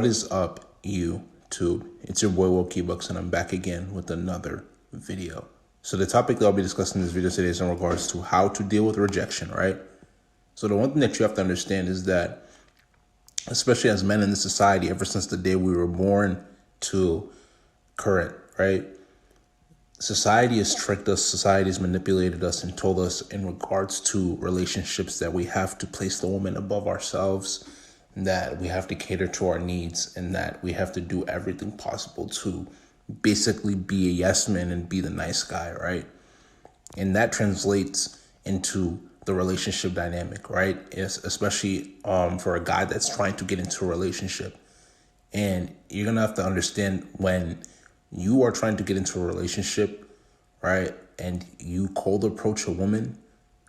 What is up, YouTube? It's your boy Woki Bucks, and I'm back again with another video. So the topic that I'll be discussing in this video today is in regards to how to deal with rejection, right? So the one thing that you have to understand is that, especially as men in this society, ever since the day we were born to current, right? Society has tricked us, society has manipulated us and told us in regards to relationships that we have to place the woman above ourselves, that we have to cater to our needs, and that we have to do everything possible to basically be a yes man and be the nice guy, right? And that translates into the relationship dynamic, right? Especially for a guy that's trying to get into a relationship. And you're going to have to understand, when you are trying to get into a relationship, right, and you cold approach a woman,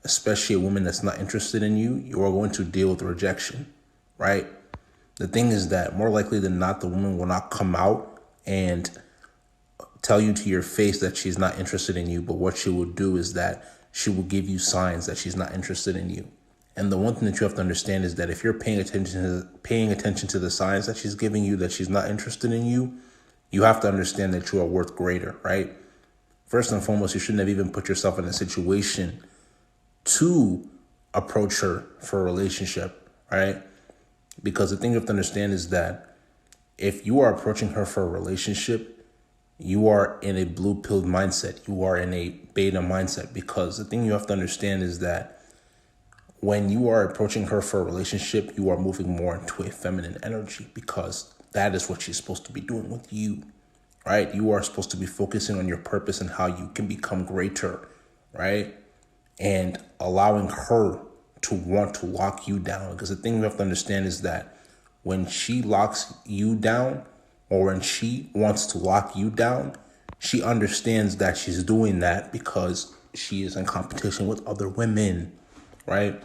especially a woman that's not interested in you, you are going to deal with rejection, right? The thing is that more likely than not, the woman will not come out and tell you to your face that she's not interested in you. But what she will do is that she will give you signs that she's not interested in you. And the one thing that you have to understand is that if you're paying attention to the signs that she's giving you that she's not interested in you, you have to understand that you are worth greater, right? First and foremost, you shouldn't have even put yourself in a situation to approach her for a relationship, right? Because the thing you have to understand is that if you are approaching her for a relationship, you are in a blue-pilled mindset. You are in a beta mindset, because the thing you have to understand is that when you are approaching her for a relationship, you are moving more into a feminine energy, because that is what she's supposed to be doing with you, right? You are supposed to be focusing on your purpose and how you can become greater, right? And allowing her to want to lock you down. Because the thing you have to understand is that when she locks you down, or when she wants to lock you down, she understands that she's doing that because she is in competition with other women, right?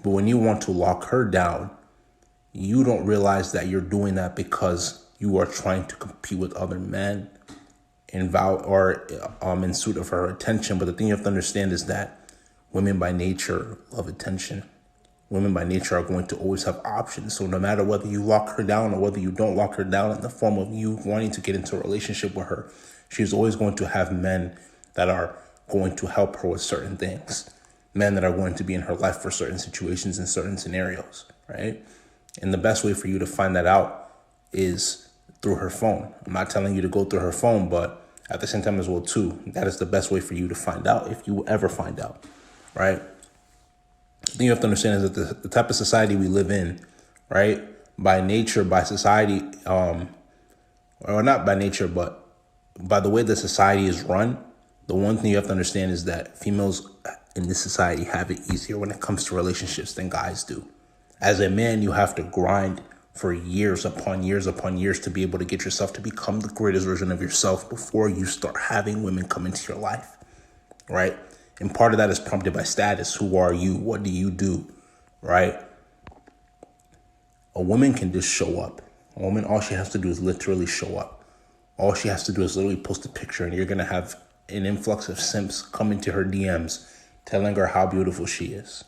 But when you want to lock her down, you don't realize that you're doing that because you are trying to compete with other men in suit of her attention. But the thing you have to understand is that women by nature love attention. Women by nature are going to always have options. So no matter whether you lock her down or whether you don't lock her down in the form of you wanting to get into a relationship with her, she's always going to have men that are going to help her with certain things. Men that are going to be in her life for certain situations and certain scenarios, right? And the best way for you to find that out is through her phone. I'm not telling you to go through her phone, but at the same time as well, too, that is the best way for you to find out, if you ever find out, right? The thing you have to understand is that the type of society we live in, right, by nature, by society, or not by nature, but by the way the society is run, the one thing you have to understand is that females in this society have it easier when it comes to relationships than guys do. As a man, you have to grind for years upon years upon years to be able to get yourself to become the greatest version of yourself before you start having women come into your life, right? And part of that is prompted by status. Who are you? What do you do, right? A woman can just show up. A woman, all she has to do is literally show up. All she has to do is literally post a picture, and you're going to have an influx of simps come into her DMs telling her how beautiful she is.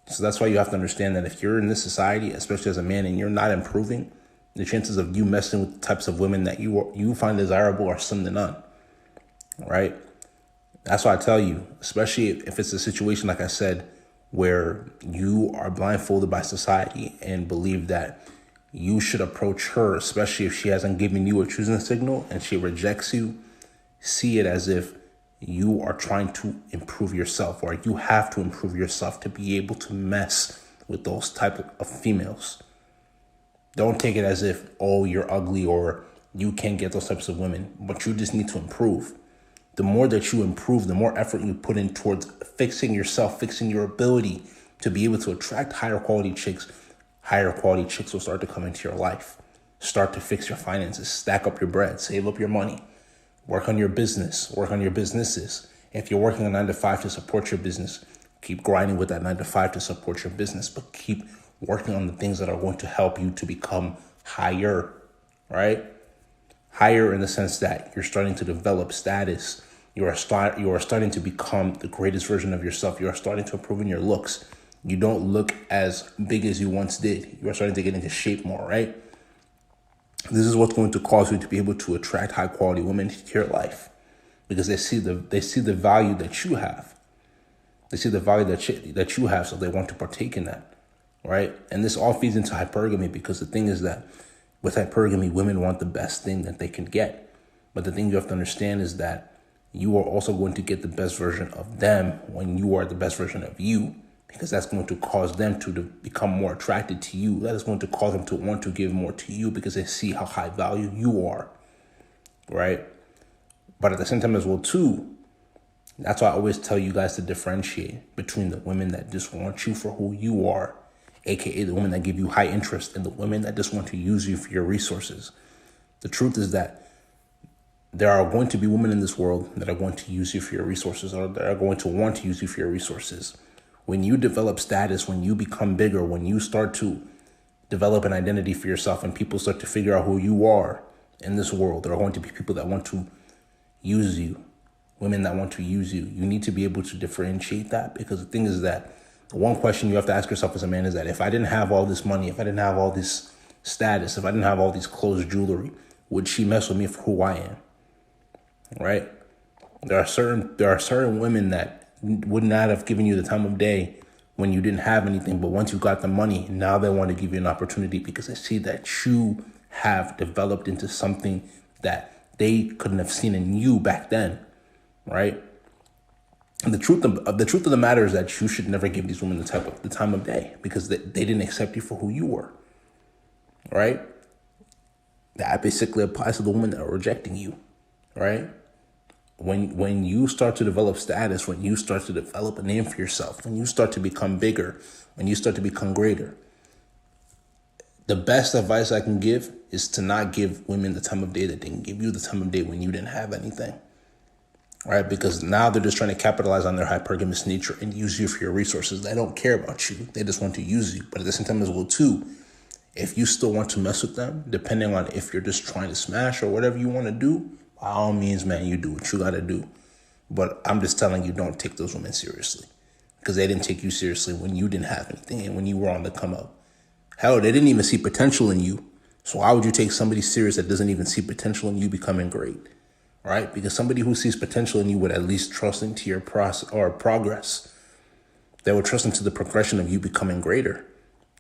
So that's why you have to understand that if you're in this society, especially as a man, and you're not improving, the chances of you messing with the types of women that you find desirable are slim to none, right? That's why I tell you, especially if it's a situation, like I said, where you are blindfolded by society and believe that you should approach her, especially if she hasn't given you a choosing signal and she rejects you, see it as if you are trying to improve yourself, or you have to improve yourself to be able to mess with those type of females. Don't take it as if, oh, you're ugly or you can't get those types of women, but you just need to improve. The more that you improve, the more effort you put in towards fixing yourself, fixing your ability to be able to attract higher quality chicks will start to come into your life. Start to fix your finances, stack up your bread, save up your money, work on your business, work on your businesses. If you're working a 9-to-5 to support your business, keep grinding with that 9-to-5 to support your business, but keep working on the things that are going to help you to become higher, right? Higher in the sense that you're starting to develop status. You are starting to become the greatest version of yourself. You are starting to improve in your looks. You don't look as big as you once did. You are starting to get into shape more, right? This is what's going to cause you to be able to attract high quality women into your life, because they see the value that you have. They see the value that you have, so they want to partake in that, right? And this all feeds into hypergamy, because the thing is that with hypergamy, women want the best thing that they can get. But the thing you have to understand is that you are also going to get the best version of them when you are the best version of you, because that's going to cause them to become more attracted to you. That is going to cause them to want to give more to you, because they see how high value you are, right? But at the same time as well, too, that's why I always tell you guys to differentiate between the women that just want you for who you are, aka the women that give you high interest, and the women that just want to use you for your resources. The truth is that there are going to be women in this world that are going to use you for your resources, or that are going to want to use you for your resources. When you develop status, when you become bigger, when you start to develop an identity for yourself and people start to figure out who you are in this world, there are going to be people that want to use you, women that want to use you. You need to be able to differentiate that, because the thing is that the one question you have to ask yourself as a man is that if I didn't have all this money, if I didn't have all this status, if I didn't have all these clothes, jewelry, would she mess with me for who I am? Right? There are certain women that would not have given you the time of day when you didn't have anything, but once you got the money, now they want to give you an opportunity, because they see that you have developed into something that they couldn't have seen in you back then, right? And the truth of the matter is that you should never give these women the time of day, because they didn't accept you for who you were, right? That basically applies to the women that are rejecting you, right? When you start to develop status, when you start to develop a name for yourself, when you start to become bigger, when you start to become greater, the best advice I can give is to not give women the time of day that they can give you the time of day when you didn't have anything, right? Because now they're just trying to capitalize on their hypergamous nature and use you for your resources. They don't care about you. They just want to use you. But at the same time as well, too, if you still want to mess with them, depending on if you're just trying to smash or whatever you want to do, by all means, man, you do what you got to do. But I'm just telling you, don't take those women seriously, because they didn't take you seriously when you didn't have anything and when you were on the come up. Hell, they didn't even see potential in you. So why would you take somebody serious that doesn't even see potential in you becoming great, right? Because somebody who sees potential in you would at least trust into your process or progress. They would trust into the progression of you becoming greater.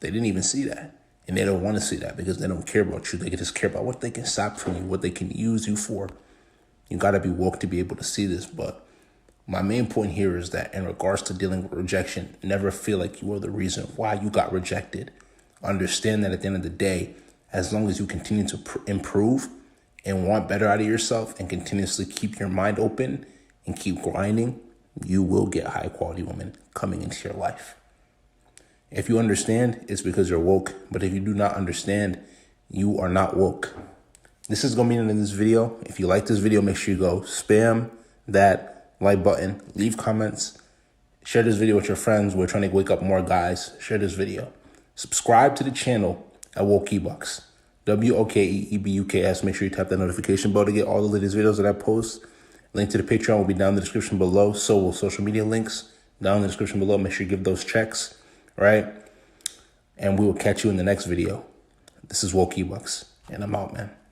They didn't even see that. And they don't want to see that, because they don't care about you. They just care about what they can stop from you, what they can use you for. You got to be woke to be able to see this. But my main point here is that in regards to dealing with rejection, never feel like you are the reason why you got rejected. Understand that at the end of the day, as long as you continue to improve and want better out of yourself and continuously keep your mind open and keep grinding, you will get high quality women coming into your life. If you understand, it's because you're woke. But if you do not understand, you are not woke. This is going to be the end of this video. If you like this video, make sure you go spam that like button, leave comments, share this video with your friends. We're trying to wake up more guys. Share this video. Subscribe to the channel at Wokeebucks, WOKEEBUKS. Make sure you tap that notification bell to get all the latest videos that I post. Link to the Patreon will be down in the description below. So will social media links down in the description below. Make sure you give those checks, right? And we will catch you in the next video. This is Wokeebucks, and I'm out, man.